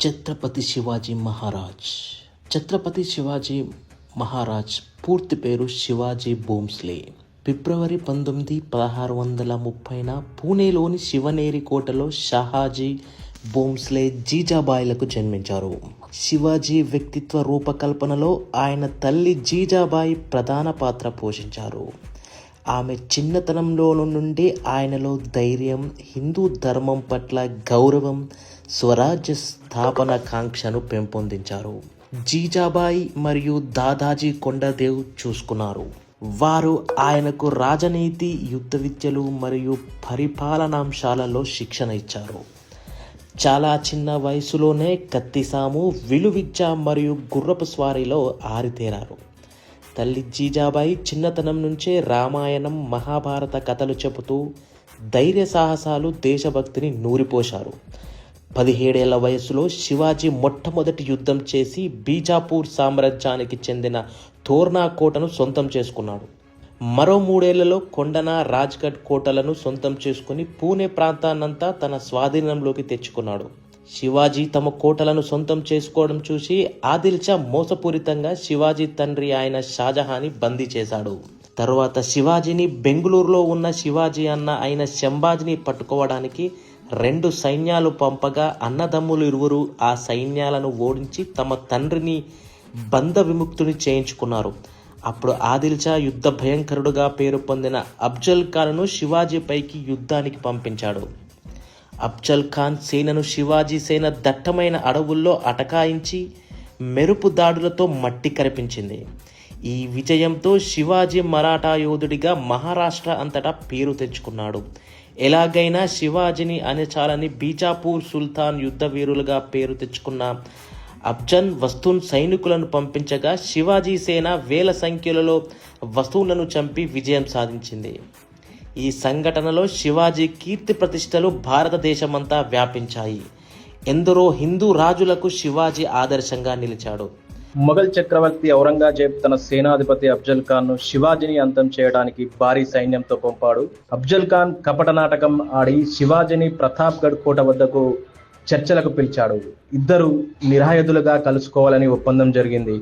ఛత్రపతి శివాజీ మహారాజ్. ఛత్రపతి శివాజీ మహారాజ్ పూర్తి పేరు శివాజీ భోంస్లే. ఫిబ్రవరి 19, 1630న పూణేలోని శివనేరి కోటలో షాహాజీ భోంస్లే జీజాబాయిలకు జన్మించారు. శివాజీ వ్యక్తిత్వ రూపకల్పనలో ఆయన తల్లి జీజాబాయి ప్రధాన పాత్ర పోషించారు. ఆమె చిన్నతనంలో నుండి ఆయనలో ధైర్యం, హిందూ ధర్మం పట్ల గౌరవం, స్వరాజ్య స్థాపన కాంక్షను పెంపొందించారు. జీజాబాయి మరియు దాదాజీ కొండదేవ్ చూసుకున్నారు. వారు ఆయనకు రాజనీతి, యుద్ధ విద్యలు మరియు పరిపాలనాంశాలలో శిక్షణ ఇచ్చారు. చాలా చిన్న వయసులోనే కత్తిసాము, విలువిద్య మరియు గుర్రపు స్వారీలో ఆరితేరారు. తల్లి జీజాబాయి చిన్నతనం నుంచే రామాయణం, మహాభారత కథలు చెబుతూ ధైర్య సాహసాలు, దేశభక్తిని నూరిపోశారు. 17 ఏళ్ల వయసులో శివాజీ మొట్టమొదటి యుద్ధం చేసి బీజాపూర్ సామ్రాజ్యానికి చెందిన తోర్నా కోటను సొంతం చేసుకున్నాడు. మరో 3 ఏళ్లలో కొండన, రాజ్గఢ్ కోటలను సొంతం చేసుకుని పూణే ప్రాంతాన్నంతా తన స్వాధీనంలోకి తెచ్చుకున్నాడు. శివాజీ తమ కోటలను సొంతం చేసుకోవడం చూసి ఆదిల్ షా మోసపూరితంగా శివాజీ తండ్రి అయిన షాజహాన్ని బందీ చేశాడు. తరువాత శివాజీని బెంగుళూరులో ఉన్న శివాజీ అన్న అయిన శంభాజీని పట్టుకోవడానికి 2 సైన్యాలు పంపగా అన్నదమ్ములు ఇరువురు ఆ సైన్యాలను ఓడించి తమ తండ్రిని బంధ విముక్తుని చేయించుకున్నారు. అప్పుడు ఆదిల్ షా యుద్ధ భయంకరుడుగా పేరు పొందిన అఫ్జల్ ఖాన్ను శివాజీపైకి యుద్ధానికి పంపించాడు. అఫ్జల్ ఖాన్ సేనను శివాజీ సేన దట్టమైన అడవుల్లో అటకాయించి మెరుపు దాడులతో మట్టి కరిపించింది. ఈ విజయంతో శివాజీ మరాఠా యోధుడిగా మహారాష్ట్ర అంతటా పేరు తెచ్చుకున్నాడు. ఎలాగైనా శివాజీని అణచాలని బీజాపూర్ సుల్తాన్ యుద్ధ వీరులుగా పేరు తెచ్చుకున్న అఫ్జల్ వస్తూన్ సైనికులను పంపించగా శివాజీ సేన వేల సంఖ్యలలో వస్తూన్లను చంపి విజయం సాధించింది. ఈ సంఘటనలో శివాజీ కీర్తి ప్రతిష్టలు భారతదేశమంతా వ్యాపించాయి. ఎందరో హిందూ రాజులకు శివాజీ ఆదర్శంగా నిలిచాడు. మొఘల్ చక్రవర్తి ఔరంగజేబ్ తన సేనాధిపతి అఫ్జల్ ఖాన్ ను శివాజీని అంతం చేయడానికి భారీ సైన్యంతో పంపాడు. అఫ్జల్ ఖాన్ కపట నాటకం ఆడి శివాజీని ప్రతాప్గఢ్ కోట వద్దకు చర్చలకు పిలిచాడు. ఇద్దరు నిరాయుధులుగా కలుసుకోవాలని ఒప్పందం జరిగింది.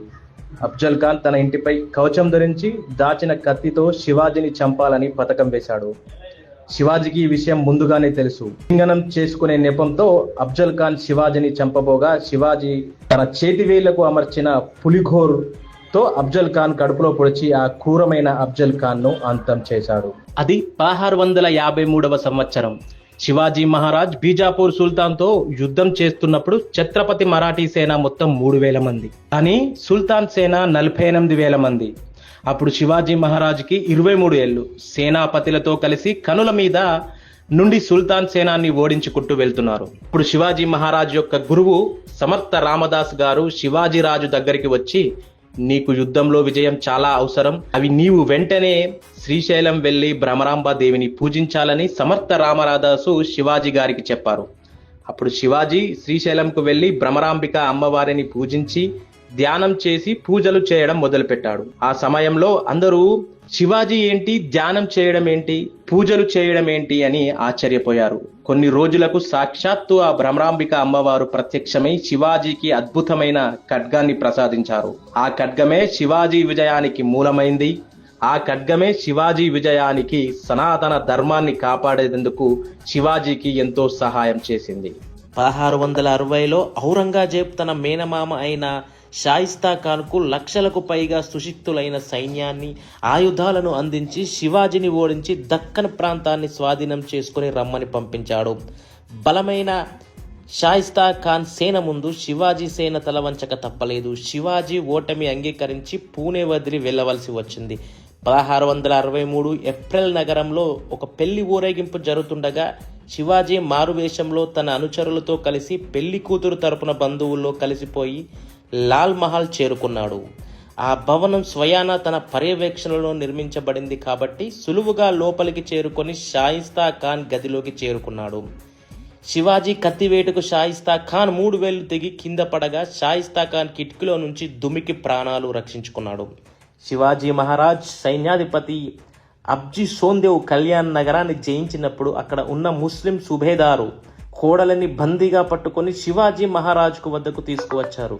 అఫ్జల్ ఖాన్ తన ఇంటిపై కవచం ధరించి దాచిన కత్తితో శివాజీని చంపాలని పథకం వేశాడు. శివాజీకి ఈ విషయం ముందుగానే తెలుసు. లింగనం చేసుకునే నెపంతో అఫ్జల్ ఖాన్ శివాజీని చంపబోగా శివాజీ తన చేతి వేళ్లకు అమర్చిన పులిఘోర్తో అఫ్జల్ ఖాన్ కడుపులో పొడిచి ఆ క్రూరమైన అఫ్జల్ ఖాన్ ను అంతం చేశాడు. అది 1653వ సంవత్సరం. శివాజీ మహారాజ్ బీజాపూర్ సుల్తాన్తో యుద్ధం చేస్తున్నప్పుడు ఛత్రపతి మరాఠీ సేన మొత్తం 3000 మంది, కానీ సుల్తాన్ సేన 48,000 మంది. అప్పుడు శివాజీ మహారాజ్కి 23 ఏళ్లు. సేనాపతిలతో కలిసి కనుల మీద నుండి సుల్తాన్ సేనాన్ని ఓడించుకుంటూ వెళ్తున్నారు. ఇప్పుడు శివాజీ మహారాజ్ యొక్క గురువు సమర్థ రామదాస్ గారు శివాజీ రాజు దగ్గరికి వచ్చి, నీకు యుద్ధంలో విజయం చాలా అవసరం, అవి నీవు వెంటనే శ్రీశైలం వెళ్లి భ్రమరాంబ దేవిని పూజించాలని సమర్థ రామదాసు శివాజీ గారికి చెప్పారు. అప్పుడు శివాజీ శ్రీశైలంకు వెళ్లి భ్రమరాంబిక అమ్మవారిని పూజించి ధ్యానం చేసి పూజలు చేయడం మొదలుపెట్టాడు. ఆ సమయంలో అందరూ శివాజీ ఏంటి, ధ్యానం చేయడం ఏంటి, పూజలు చేయడం ఏంటి అని ఆశ్చర్యపోయారు. కొన్ని రోజులకు సాక్షాత్తు ఆ భ్రమరాంబిక అమ్మవారు ప్రత్యక్షమై శివాజీకి అద్భుతమైన ఖడ్గాన్ని ప్రసాదించారు. ఆ ఖడ్గమే శివాజీ విజయానికి మూలమైంది. ఆ ఖడ్గమే శివాజీ విజయానికి, సనాతన ధర్మాన్ని కాపాడేందుకు శివాజీకి ఎంతో సహాయం చేసింది. 1660లో ఔరంగజేబ్ తన మేనమామ అయిన షాయిస్తా ఖాన్కు లక్షలకు పైగా సుశిక్తులైన సైన్యాన్ని, ఆయుధాలను అందించి శివాజీని ఓడించి దక్కన్ ప్రాంతాన్ని స్వాధీనం చేసుకుని రమ్మని పంపించాడు. బలమైన షాయిస్తా ఖాన్ సేన ముందు శివాజీ సేన తలవంచక తప్పలేదు. శివాజీ ఓటమి అంగీకరించి పూణే వదిలి వెళ్ళవలసి వచ్చింది. 1663 ఏప్రిల్ నగరంలో ఒక పెళ్లి ఊరేగింపు జరుగుతుండగా శివాజీ మారువేషంలో తన అనుచరులతో కలిసి పెళ్లి కూతురు తరపున బంధువుల్లో కలిసిపోయి లాల్ మహల్ చేరుకున్నాడు. ఆ భవనం స్వయానా తన పర్యవేక్షణలో నిర్మించబడింది కాబట్టి సులువుగా లోపలికి చేరుకొని షాయిస్తా ఖాన్ గదిలోకి చేరుకున్నాడు. శివాజీ కత్తివేటుకు షాయిస్తా ఖాన్ 3 వేళ్లు తెగి కింద పడగా షాయిస్తా ఖాన్ కిటికీలో నుంచి దుమికి ప్రాణాలు రక్షించుకున్నాడు. శివాజీ మహారాజ్ సైన్యాధిపతి అబ్జీ సోందేవ్ కళ్యాణ్ నగరాన్ని జయించినప్పుడు అక్కడ ఉన్న ముస్లిం సుబేదారు కోడలని బందీగా పట్టుకొని శివాజీ మహారాజుకు వద్దకు తీసుకువచ్చారు.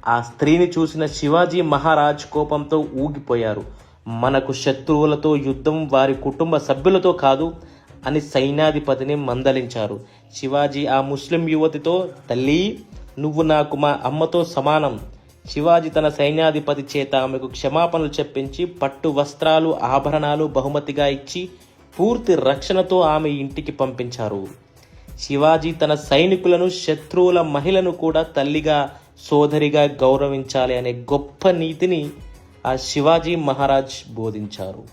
ఆ స్త్రీని చూసిన శివాజీ మహారాజ్ కోపంతో ఊగిపోయారు. మనకు శత్రువులతో యుద్ధం వారి కుటుంబ సభ్యులతో కాదు అని సైన్యాధిపతిని మందలించారు. శివాజీ ఆ ముస్లిం యువతితో, తల్లి, నువ్వు నాకు మా అమ్మతో సమానం. శివాజీ తన సైన్యాధిపతి చేత ఆమెకు క్షమాపణలు చెప్పించి పట్టు వస్త్రాలు, ఆభరణాలు బహుమతిగా ఇచ్చి పూర్తి రక్షణతో ఆమె ఇంటికి పంపించారు. శివాజీ తన సైనికులను, శత్రువుల మహిళను కూడా తల్లిగా, సోదరిగా గౌరవించాలి అనే గొప్ప నీతిని ఆ శివాజీ మహారాజ్ బోధించారు.